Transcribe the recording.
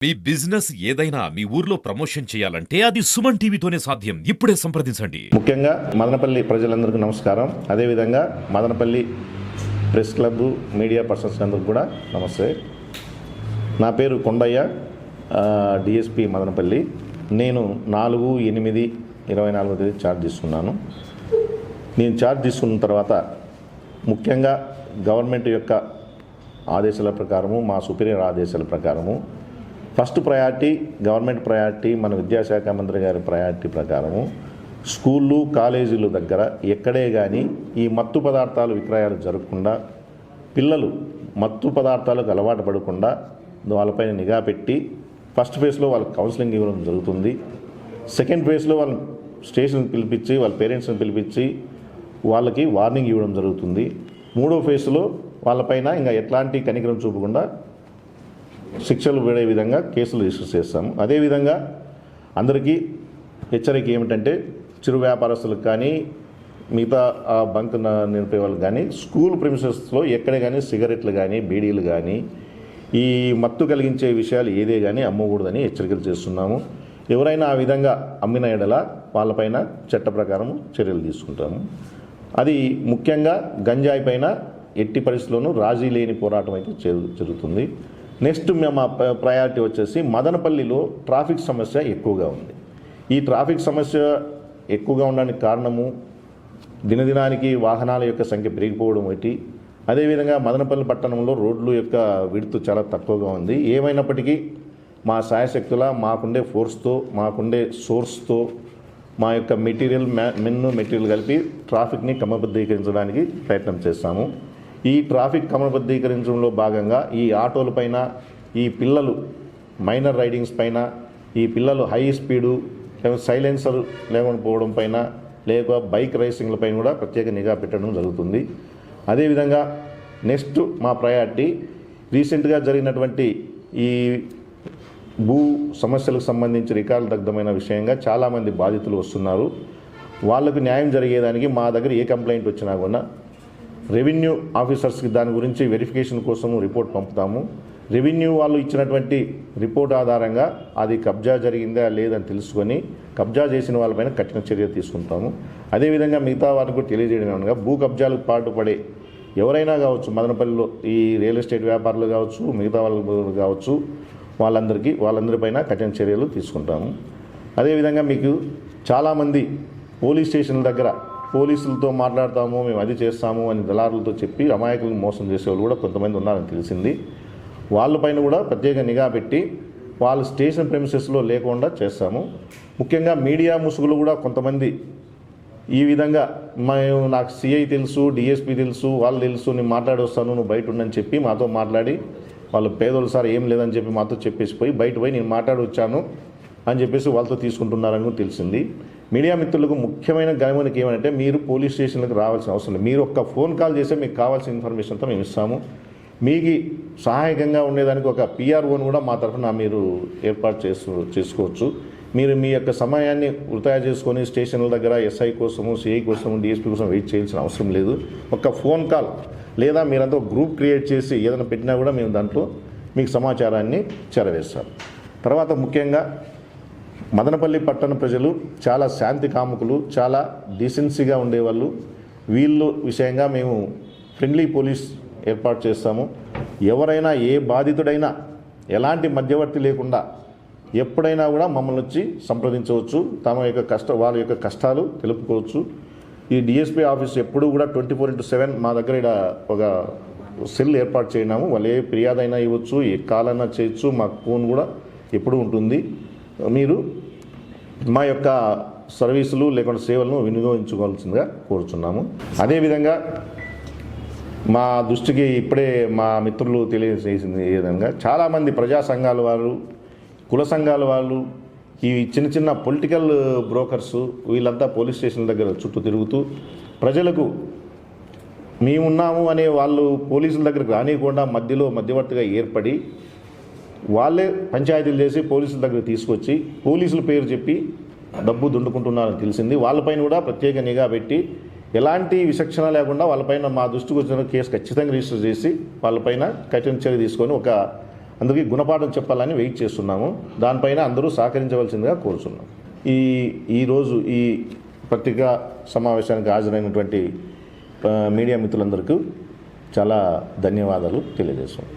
మీ business ఏదైనా మీ ఊర్లో promotion చేయాలంటే అది సుమన్ టీవీతోనే సాధ్యం. ఇప్పుడే సంప్రదించండి. ముఖ్యంగా మదనపల్లి ప్రజలందరికీ నమస్కారం. అదేవిధంగా Madanapalle press club media persons అందరికీ కూడా నమస్తే. నా పేరు కొండయ్య, డిఎస్పి మదనపల్లి. నేను 4/8/24 తేదీ ఛార్జ్ తీసుకున్నాను. నేను ఛార్జ్ తీసుకున్న తర్వాత ముఖ్యంగా గవర్నమెంట్ యొక్క ఆదేశాల ప్రకారము, మా సుపీరియర్ ఆదేశాల ప్రకారము ఫస్ట్ ప్రయారిటీ గవర్నమెంట్ ప్రయారిటీ, మన విద్యాశాఖ మంత్రి గారి ప్రయారిటీ ప్రకారము స్కూళ్ళు కాలేజీల దగ్గర ఎక్కడే కానీ ఈ మత్తు పదార్థాలు విక్రయాలు జరగకుండా, పిల్లలు మత్తు పదార్థాలకు అలవాటు పడకుండా వాళ్ళపైన నిఘా పెట్టి ఫస్ట్ ఫేజ్లో వాళ్ళకి కౌన్సిలింగ్ ఇవ్వడం జరుగుతుంది. సెకండ్ ఫేజ్లో వాళ్ళ స్టేషన్కి పిలిపించి వాళ్ళ పేరెంట్స్ని పిలిపించి వాళ్ళకి వార్నింగ్ ఇవ్వడం జరుగుతుంది. మూడో ఫేజ్లో వాళ్ళపైన ఇంకా ఎట్లాంటి కనికరం చూపకుండా శిక్షలు పడే విధంగా కేసులు రిజిస్టర్ చేస్తాము. అదేవిధంగా అందరికీ హెచ్చరిక ఏమిటంటే, చిరు వ్యాపారస్తులకు కానీ మిగతా బంక్ నిలిపే వాళ్ళకి కానీ స్కూల్ ప్రిమిసెస్లో ఎక్కడే కానీ సిగరెట్లు కానీ బీడీలు కానీ ఈ మత్తు కలిగించే విషయాలు ఏదే కానీ అమ్మకూడదని హెచ్చరికలు చేస్తున్నాము. ఎవరైనా ఆ విధంగా అమ్మిన ఎడల వాళ్ళపైన చట్ట ప్రకారం చర్యలు తీసుకుంటాము. అది ముఖ్యంగా గంజాయి పైన ఎట్టి పరిస్థితుల్లోనూ రాజీ లేని పోరాటం అయితే జరుగుతుంది. నెక్స్ట్ మా ప్రయారిటీ వచ్చేసి మదనపల్లిలో ట్రాఫిక్ సమస్య ఎక్కువగా ఉంది. ఈ ట్రాఫిక్ సమస్య ఎక్కువగా ఉండడానికి కారణము దినదినానికి వాహనాల యొక్క సంఖ్య పెరిగిపోవడం ఒకటి. అదేవిధంగా మదనపల్లి పట్టణంలో రోడ్లు యొక్క విడుతు చాలా తక్కువగా ఉంది. ఏమైనప్పటికీ మా శాయశక్తుల మాకుండే ఫోర్స్తో, మాకుండే సోర్స్తో మా యొక్క మెటీరియల్ కలిపి ట్రాఫిక్ని క్రమబద్ధీకరించడానికి ప్రయత్నం చేస్తాము. ఈ ట్రాఫిక్ క్రమబద్ధీకరించడంలో భాగంగా ఈ ఆటోలపైన, ఈ పిల్లలు మైనర్ రైడింగ్స్ పైన, ఈ పిల్లలు హై స్పీడు సైలెన్సర్ లేకుండా పోవడం పైన, లేక బైక్ రేసింగ్ల పైన కూడా ప్రత్యేక నిఘా పెట్టడం జరుగుతుంది. అదేవిధంగా నెక్స్ట్ మా ప్రయారిటీ రీసెంట్గా జరిగినటువంటి ఈ భూ సమస్యలకు సంబంధించి రికార్డు దగ్ధమైన విషయంగా చాలామంది బాధితులు వస్తున్నారు. వాళ్ళకు న్యాయం జరిగేదానికి మా దగ్గర ఏ కంప్లైంట్ వచ్చినా కూడా రెవెన్యూ ఆఫీసర్స్కి దాని గురించి వెరిఫికేషన్ కోసం రిపోర్ట్ పంపుతాము. రెవెన్యూ వాళ్ళు ఇచ్చినటువంటి రిపోర్ట్ ఆధారంగా అది కబ్జా జరిగిందా లేదని తెలుసుకొని కబ్జా చేసిన వాళ్ళపైన కఠిన చర్య తీసుకుంటాము. అదేవిధంగా మిగతా వారికి కూడా తెలియజేయడం అనగా, భూ కబ్జాలకు పాటుపడే ఎవరైనా కావచ్చు, మదనపల్లిలో ఈ రియల్ ఎస్టేట్ వ్యాపారులు కావచ్చు, మిగతా వాళ్ళు కావచ్చు, వాళ్ళందరిపైన కఠిన చర్యలు తీసుకుంటాము. అదేవిధంగా మీకు చాలామంది పోలీస్ స్టేషన్ల దగ్గర పోలీసులతో మాట్లాడతాము, మేము అది చేస్తాము అని దళారులతో చెప్పి అమాయకులను మోసం చేసేవాళ్ళు కూడా కొంతమంది ఉన్నారని తెలిసింది. వాళ్ళపైన కూడా ప్రత్యేక నిఘా పెట్టి వాళ్ళు స్టేషన్ ప్రెమిసెస్లో లేకుండా చేస్తాము. ముఖ్యంగా మీడియా ముసుగులు కూడా కొంతమంది ఈ విధంగా నాకు సిఐ తెలుసు, డిఎస్పీ తెలుసు, వాళ్ళు తెలుసు, నేను మాట్లాడి వస్తాను, నువ్వు బయట ఉండని చెప్పి మాతో మాట్లాడి, వాళ్ళు పేదోళ్ళు సార్ ఏం లేదని చెప్పి మాతో చెప్పేసి బయట పోయి నేను మాట్లాడి వచ్చాను అని చెప్పేసి వాళ్ళతో తీసుకుంటున్నారని తెలిసింది. మీడియా మిత్రులకు ముఖ్యమైన గమనిక ఏమంటే, మీరు పోలీస్ స్టేషన్లకు రావాల్సిన అవసరం లేదు. మీరు ఒక్క ఫోన్ కాల్ చేస్తే మీకు కావాల్సిన ఇన్ఫర్మేషన్ అంతా మేము ఇస్తాము. మీకు సహాయకంగా ఉండేదానికి ఒక పిఆర్ఓని కూడా మా తరఫున మీరు ఏర్పాటు చేసుకోవచ్చు. మీరు మీ యొక్క సమయాన్ని వృధా చేసుకొని స్టేషన్ల దగ్గర ఎస్ఐ కోసము, సిఐ కోసము, డిఎస్పీ కోసం వెయిట్ చేయాల్సిన అవసరం లేదు. ఒక ఫోన్ కాల్ లేదా మీరంతా ఒక గ్రూప్ క్రియేట్ చేసి ఏదైనా పెట్టినా కూడా మేము దాంట్లో మీకు సమాచారాన్ని చేరవేస్తాం. తర్వాత ముఖ్యంగా మదనపల్లి పట్టణ ప్రజలు చాలా శాంతి కాముకులు, చాలా డీసెన్సీగా ఉండేవాళ్ళు. వీళ్ళు విషయంగా మేము ఫ్రెండ్లీ పోలీస్ ఏర్పాటు చేస్తాము. ఎవరైనా ఏ బాధితుడైనా ఎలాంటి మధ్యవర్తి లేకుండా ఎప్పుడైనా కూడా మమ్మల్ని వచ్చి సంప్రదించవచ్చు, వాళ్ళ యొక్క కష్టాలు తెలుపుకోవచ్చు. ఈ డిఎస్పీ ఆఫీస్ ఎప్పుడు కూడా 24/7 మా దగ్గర ఇక్కడ ఒక సెల్ ఏర్పాటు చేయనాము. వాళ్ళు ఏ ఫిర్యాదు అయినా ఇవ్వచ్చు, ఏ కాల్ అయినా చేయొచ్చు, మాకు ఫోన్ కూడా ఎప్పుడు ఉంటుంది. మీరు మా యొక్క సర్వీసులు లేకుండా సేవలను వినియోగించుకోవాల్సిందిగా కోరుచున్నాము. అదేవిధంగా మా దృష్టికి ఇప్పుడే మా మిత్రులు తెలియజేసింది విధంగా చాలామంది ప్రజా సంఘాల వాళ్ళు, కుల సంఘాల వాళ్ళు, ఈ చిన్న పొలిటికల్ బ్రోకర్స్ వీళ్ళంతా పోలీస్ స్టేషన్ల దగ్గర చుట్టూ తిరుగుతూ ప్రజలకు మేమున్నాము అనే వాళ్ళు పోలీసుల దగ్గరకు రానియకుండా మధ్యలో మధ్యవర్తిగా ఏర్పడి వాళ్ళే పంచాయతీలు చేసి పోలీసుల దగ్గర తీసుకొచ్చి పోలీసుల పేరు చెప్పి డబ్బు దుండుకుంటున్నారని తెలిసింది. వాళ్ళపైన కూడా ప్రత్యేక నిఘా పెట్టి ఎలాంటి విచక్షణ లేకుండా వాళ్ళపైన మా దృష్టికి వచ్చిన కేసు ఖచ్చితంగా రిజిస్టర్ చేసి వాళ్ళపైన కఠిన చర్య తీసుకొని ఒక అందుకే గుణపాఠం చెప్పాలని వెయిట్ చేస్తున్నాము. దానిపైన అందరూ సహకరించవలసిందిగా కోరుతున్నాం. ఈరోజు ఈ పత్రికా సమావేశానికి హాజరైనటువంటి మీడియా మిత్రులందరికీ చాలా ధన్యవాదాలు తెలియజేస్తున్నాం.